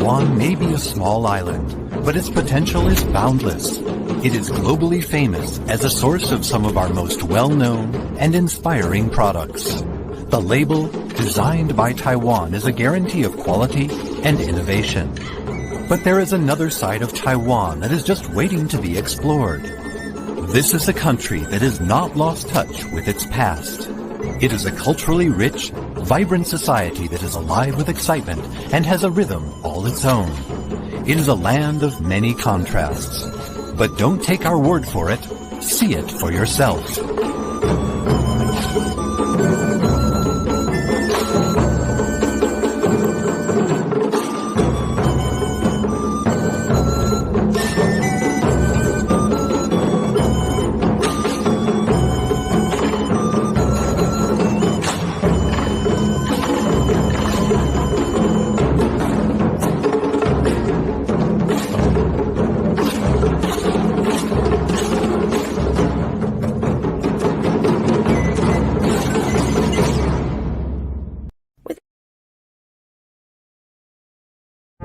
Taiwan may be a small island, but its potential is boundless. It is globally famous as a source of some of our most well-known and inspiring products. The label, designed by Taiwan, is a guarantee of quality and innovation. But there is another side of Taiwan that is just waiting to be explored. This is a country that has not lost touch with its past. It is a culturally rich, vibrant society that is alive with excitement and has a rhythm all its own. It is a land of many contrasts. But don't take our word for it. See it for yourself.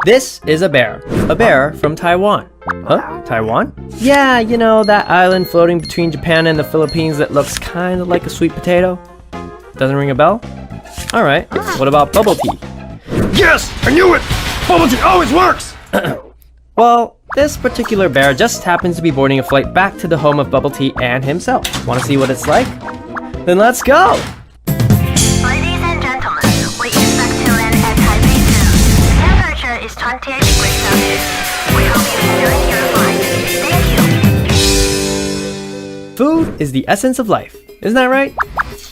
This is a bear from Taiwan. Huh? Taiwan? Yeah, you know, that island floating between Japan and the Philippines that looks kind of like a sweet potato? Doesn't ring a bell? Alright, what about bubble tea? Yes! I knew it! Bubble tea always works! Well, this particular bear just happens to be boarding a flight back to the home of bubble tea and himself. Want to see what it's like? Then let's go! Ladies and gentlemen, we expect to land at Taipei soon. The temperature is 28 degrees Celsius. We hope you enjoy your flight. Thank you. Food is the essence of life, isn't that right?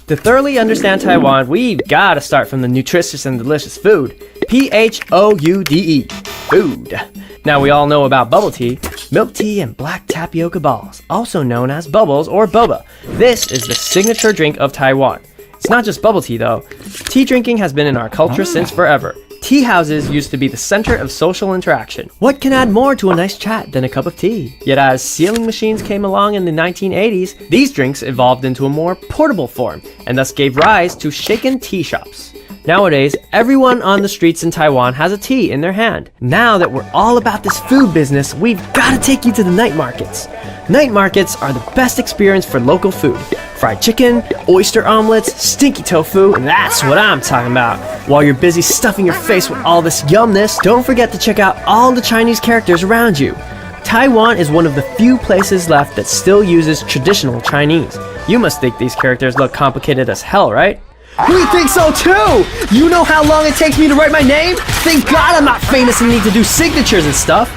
To thoroughly understand Taiwan, we've gotta start from the nutritious and delicious food. P-H-O-U-D-E. Food. Now we all know about bubble tea, milk tea, and black tapioca balls, also known as bubbles or boba. This is the signature drink of Taiwan. It's not just bubble tea though. Tea drinking has been in our culture since forever. Tea houses used to be the center of social interaction. What can add more to a nice chat than a cup of tea? Yet as sealing machines came along in the 1980s, these drinks evolved into a more portable form, and thus gave rise to shaken tea shops. Nowadays, everyone on the streets in Taiwan has a tea in their hand. Now that we're all about this food business, we've got to take you to the night markets. Night markets are the best experience for local food. Fried chicken, oyster omelets, stinky tofu, that's what I'm talking about. While you're busy stuffing your face with all this yumness, don't forget to check out all the Chinese characters around you. Taiwan is one of the few places left that still uses traditional Chinese. You must think these characters look complicated as hell, right? We think so too! You know how long it takes me to write my name? Thank God I'm not famous and need to do signatures and stuff.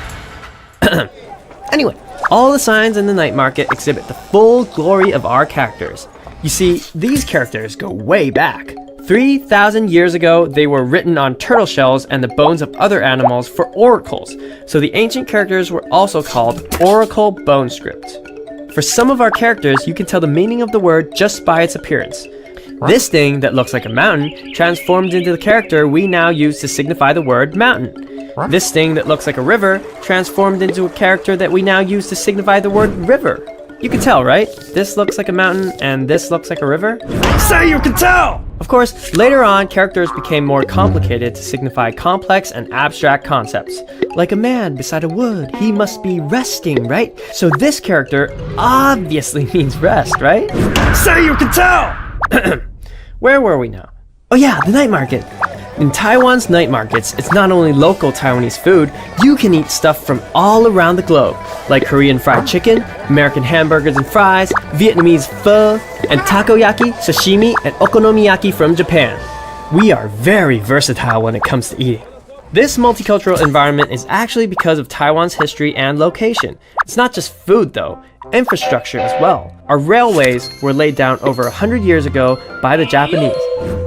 Anyway, all the signs in the night market exhibit the full glory of our characters. You see, these characters go way back. 3,000 years ago, they were written on turtle shells and the bones of other animals for oracles, so the ancient characters were also called oracle bone script. For some of our characters, you can tell the meaning of the word just by its appearance. This thing that looks like a mountain transformed into the character we now use to signify the word mountain. This thing that looks like a river transformed into a character that we now use to signify the word river. You can tell, right? This looks like a mountain and this looks like a river. Say you can tell! Of course, later on, characters became more complicated to signify complex and abstract concepts. Like a man beside a wood, he must be resting, right? So this character obviously means rest, right? Say you can tell! Where were we now? Oh yeah, the night market. In Taiwan's night markets, it's not only local Taiwanese food, you can eat stuff from all around the globe, like Korean fried chicken, American hamburgers and fries, Vietnamese pho, and takoyaki, sashimi, and okonomiyaki from Japan. We are very versatile when it comes to eating. This multicultural environment is actually because of Taiwan's history and location. It's not just food though, infrastructure as well. Our railways were laid down over 100 years ago by the Japanese.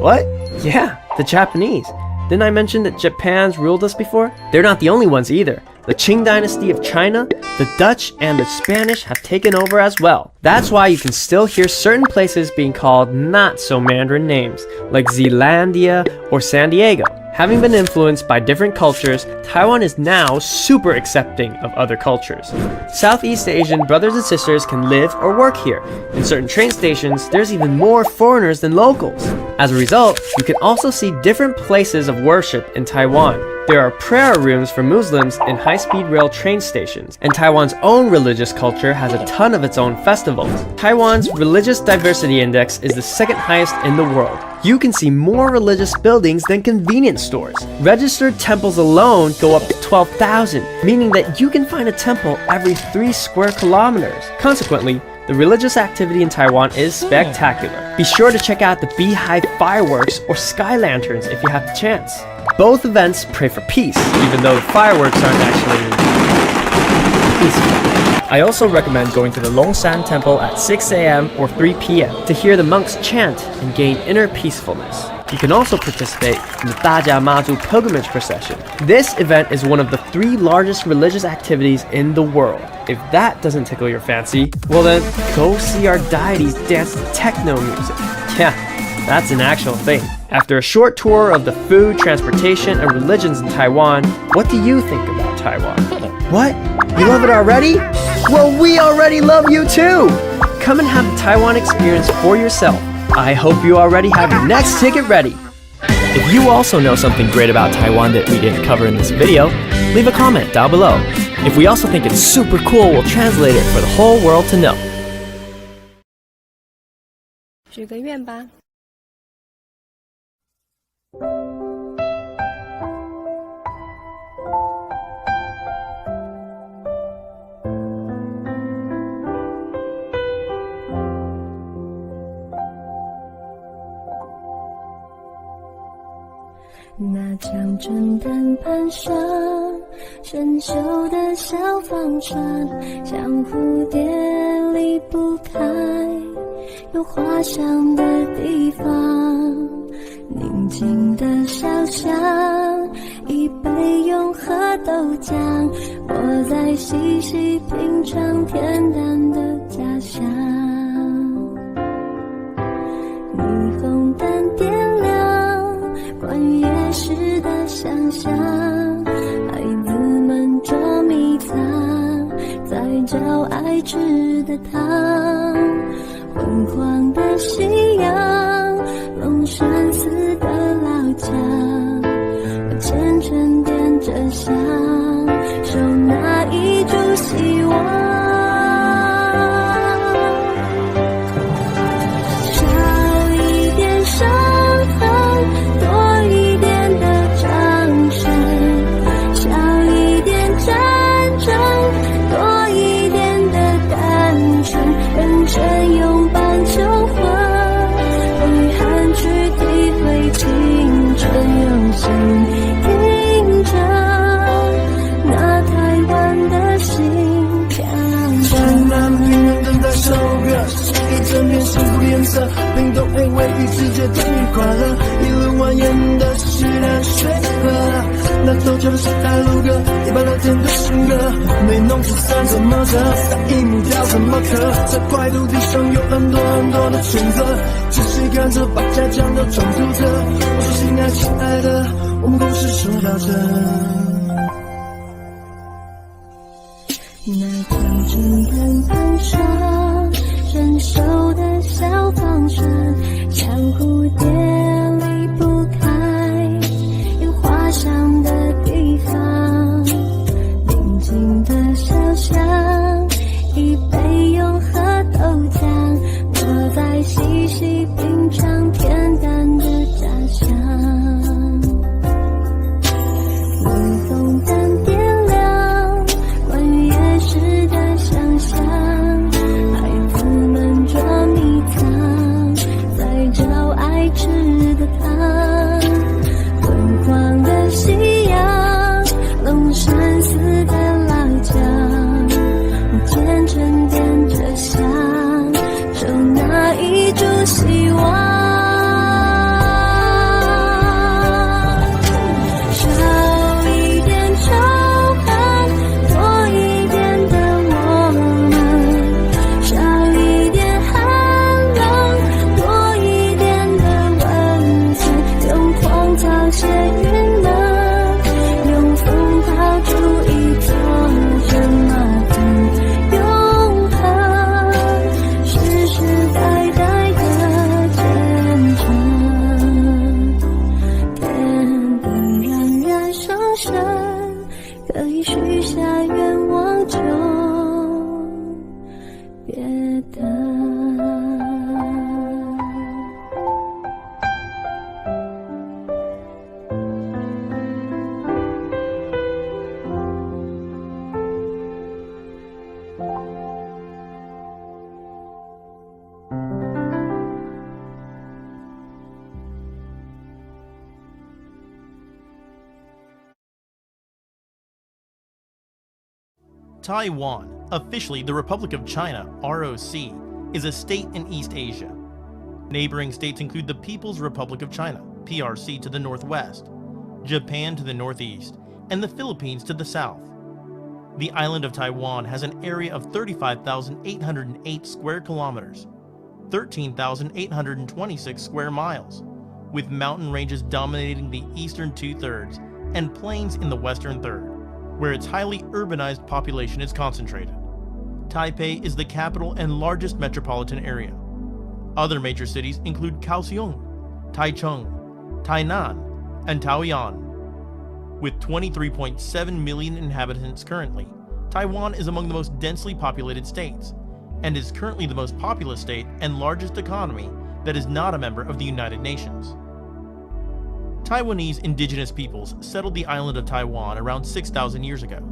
What? Yeah, the Japanese. Didn't I mention that Japan's ruled us before? They're not the only ones either. The Qing dynasty of China, the Dutch, and the Spanish have taken over as well. That's why you can still hear certain places being called not so Mandarin names, like Zealandia or San Diego. Having been influenced by different cultures, Taiwan is now super accepting of other cultures. Southeast Asian brothers and sisters can live or work here. In certain train stations, there's even more foreigners than locals. As a result, you can also see different places of worship in Taiwan. There are prayer rooms for Muslims in high-speed rail train stations, and Taiwan's own religious culture has a ton of its own festivals. Taiwan's Religious Diversity Index is the second highest in the world. You can see more religious buildings than convenience stores. Registered temples alone go up to 12,000, meaning that you can find a temple every 3 square kilometers. Consequently, the religious activity in Taiwan is spectacular. Be sure to check out the Beehive fireworks or sky lanterns if you have the chance. Both events pray for peace, even though the fireworks aren't actually peaceful. I also recommend going to the Longshan Temple at 6 a.m. or 3 p.m. to hear the monks chant and gain inner peacefulness. You can also participate in the Dajia Maju pilgrimage procession. This event is one of the 3 largest religious activities in the world. If that doesn't tickle your fancy, well then, go see our deities dance to techno music. Yeah, that's an actual thing. After a short tour of the food, transportation, and religions in Taiwan, what do you think about Taiwan? What? You love it already? Well, we already love you too! Come and have the Taiwan experience for yourself. I hope you already have your next ticket ready. If you also know something great about Taiwan that we didn't cover in this video, leave a comment down below. If we also think it's super cool, we'll translate it for the whole world to know. 许个愿吧。那江镇灯盘上生锈的小方船，像蝴蝶离不开有花香的地方。宁静的小巷，一杯永和豆浆，我在细细品尝恬淡的家乡。霓虹灯点亮关于夜市的想象，孩子们捉迷藏，在找爱吃的糖。昏黄的夕阳，龙山寺的老墙，我虔诚点着香，守那一株希望。冰冻会为予世界等于快乐，一轮蜿蜒的是淡水河，那陡峭的是大路歌，100多天的新歌，没弄出三怎么着，打一木雕怎么刻，在块土地上有很多很多的选择，仔细看着把家乡都闯出着。我说亲爱亲爱的，我们故事说到这。那江镇灯盘上生锈的小方船，像蝴蝶离不开有花香的地方。宁静的小巷，一杯永和豆浆，我在细细品尝恬淡的家乡。霓虹灯点亮关于夜市的想象，草写云呢，用风抛出一座什么的永恒，世世代代的见证，天地冉冉上升，可以许下愿望就别等。Taiwan, officially the Republic of China, ROC, is a state in East Asia. Neighboring states include the People's Republic of China, PRC, to the northwest, Japan to the northeast, and the Philippines to the south. The island of Taiwan has an area of 35,808 square kilometers, 13,826 square miles, with mountain ranges dominating the eastern two-thirds and plains in the western third, where its highly urbanized population is concentrated. Taipei is the capital and largest metropolitan area. Other major cities include Kaohsiung, Taichung, Tainan, and Taoyuan. With 23.7 million inhabitants currently, Taiwan is among the most densely populated states, and is currently the most populous state and largest economy that is not a member of the United Nations. Taiwanese indigenous peoples settled the island of Taiwan around 6,000 years ago.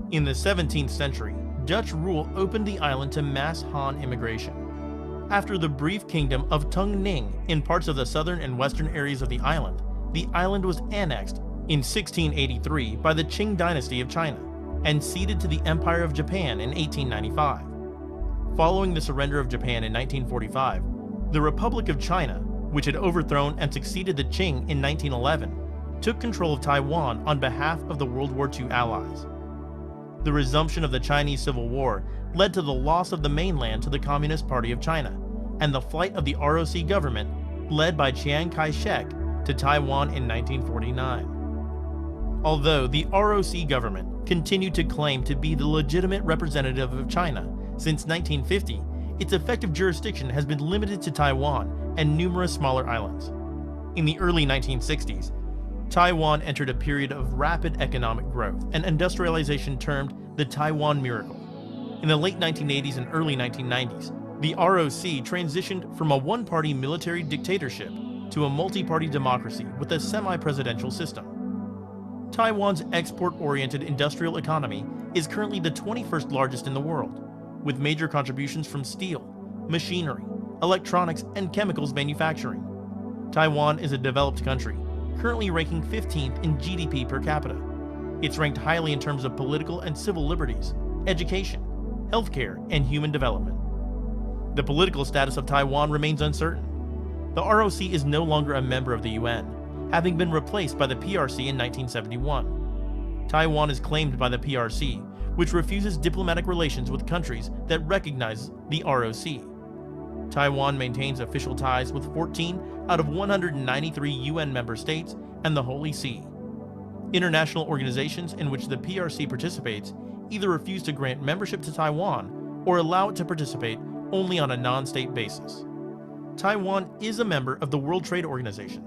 In the 17th century, Dutch rule opened the island to mass Han immigration. After the brief kingdom of Tung Ning in parts of the southern and western areas of the island was annexed in 1683 by the Qing dynasty of China and ceded to the Empire of Japan in 1895. Following the surrender of Japan in 1945, the Republic of China, which had overthrown and succeeded the Qing in 1911, took control of Taiwan on behalf of the World War II allies. The resumption of the Chinese Civil War led to the loss of the mainland to the Communist Party of China, and the flight of the ROC government, led by Chiang Kai-shek, to Taiwan in 1949. Although the ROC government continued to claim to be the legitimate representative of China since 1950, its effective jurisdiction has been limited to Taiwan and numerous smaller islands. In the early 1960s, Taiwan entered a period of rapid economic growth and industrialization termed the Taiwan Miracle. In the late 1980s and early 1990s, the ROC transitioned from a one-party military dictatorship to a multi-party democracy with a semi-presidential system. Taiwan's export-oriented industrial economy is currently the 21st largest in the world, with major contributions from steel, machinery, electronics, and chemicals manufacturing. Taiwan is a developed country, currently ranking 15th in GDP per capita. It's ranked highly in terms of political and civil liberties, education, healthcare, and human development. The political status of Taiwan remains uncertain. The ROC is no longer a member of the UN, having been replaced by the PRC in 1971. Taiwan is claimed by the PRC, which refuses diplomatic relations with countries that recognize the ROC. Taiwan maintains official ties with 14 out of 193 UN member states and the Holy See. International organizations in which the PRC participates either refuse to grant membership to Taiwan or allow it to participate only on a non-state basis. Taiwan is a member of the World Trade Organization,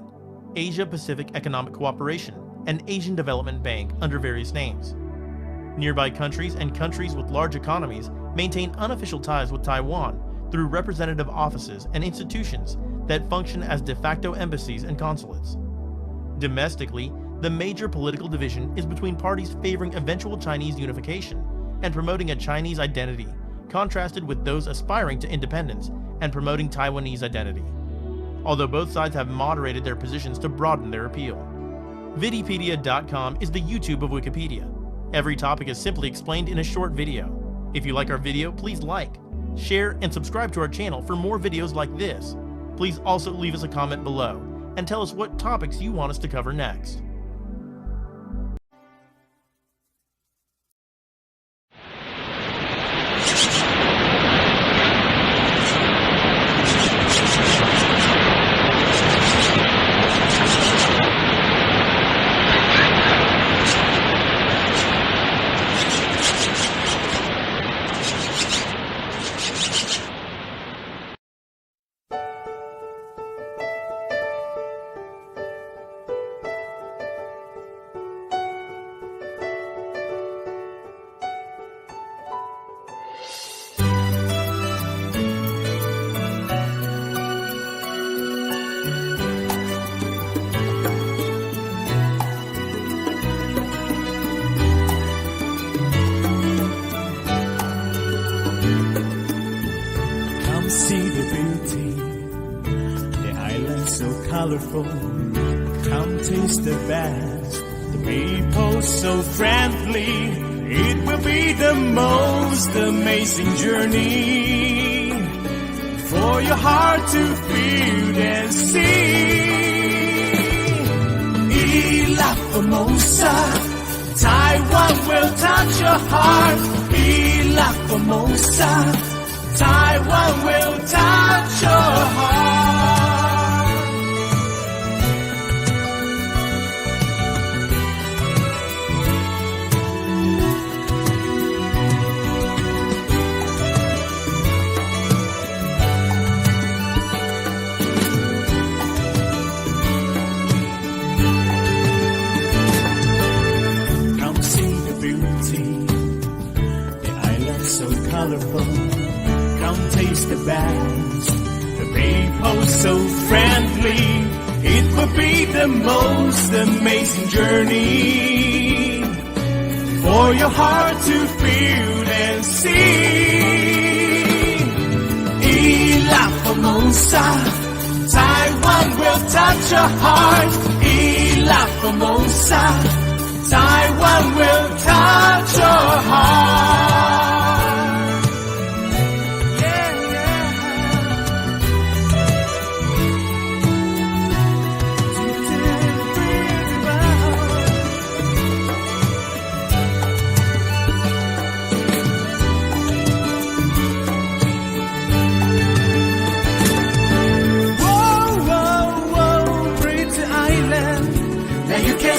Asia-Pacific Economic Cooperation, and Asian Development Bank under various names. Nearby countries and countries with large economies maintain unofficial ties with Taiwan through representative offices and institutions that function as de facto embassies and consulates. Domestically, the major political division is between parties favoring eventual Chinese unification and promoting a Chinese identity, contrasted with those aspiring to independence and promoting Taiwanese identity, although both sides have moderated their positions to broaden their appeal. Vidipedia.com is the YouTube of Wikipedia. Every topic is simply explained in a short video. If you like our video, please like, share, and subscribe to our channel for more videos like this. Please also leave us a comment below and tell us what topics you want us to cover next. colorful. Come taste the best. The people so friendly. It will be the most amazing journey for your heart to feel and see. La Formosa, Taiwan will touch your heart. La Formosa, Taiwan will touch your heart. Come taste the best. The people so friendly. It will be the most amazing journey for your heart to feel and see. La Formosa, Taiwan will touch your heart. La Formosa, Taiwan will touch your heart.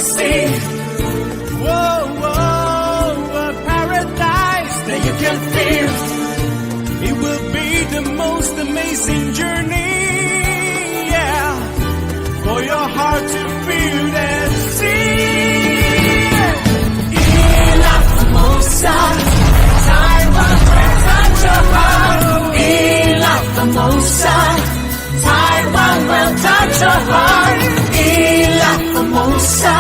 See, whoa, whoa, a paradise that you can feel. It will be the most amazing journey, yeah, for your heart to feel and see. La Formosa, Taiwan will touch your heart. La Formosa, Taiwan will touch your heart. La Formosa,